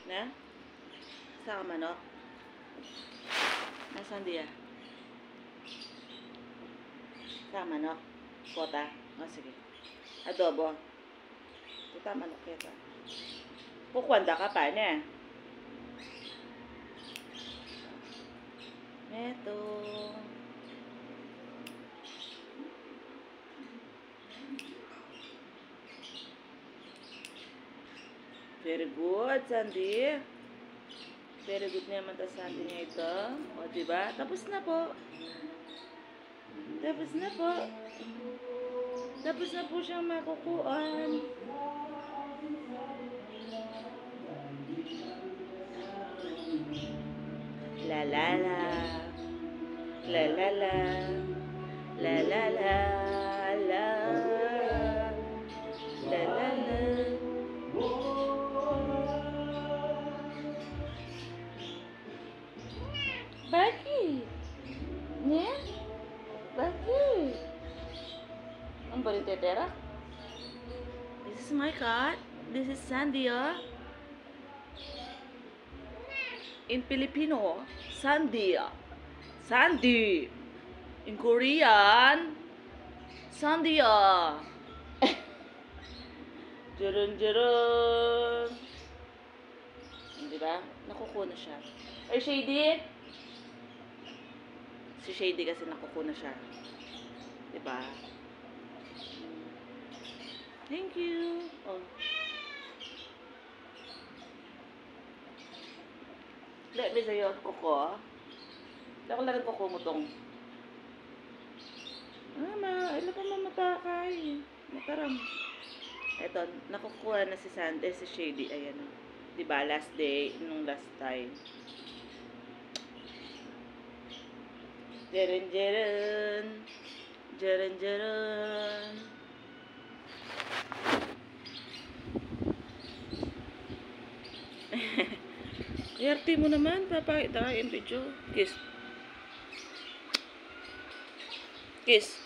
Na? Saan ka manok? Nasaan diya? Saan manok? Kota? O, sige. Adobo. Ito manok kita. Pukwanda ka pa niya. Ito. Very good, Sandy. Very good naman ta Sandy niya ito. O, diba? Tapos na po. Tapos na po. Tapos na po siyang makukuan. La la la. La la la. La la la. La. La la la. Bakit? Nya? Bakit? Ang balitetera? This is my cat. This is Sandy, oh. In Filipino, Sandy. Sandy. In Korean, Sandy. Jurun. Diba? Nakukuna siya. Ay, Shady? Si Shady kasi nakukuna siya. Diba? Thank you. Oh. Let me say yung kuko. Dako lang kuko mo tong. Ila pa mamatakay. Mataram. Eto, nakukuha na si Sandy, si Shady. Ayan o. Diba, last day, nung last time. Jeren. IRT mo naman, papakita yung video. Kiss. Kiss.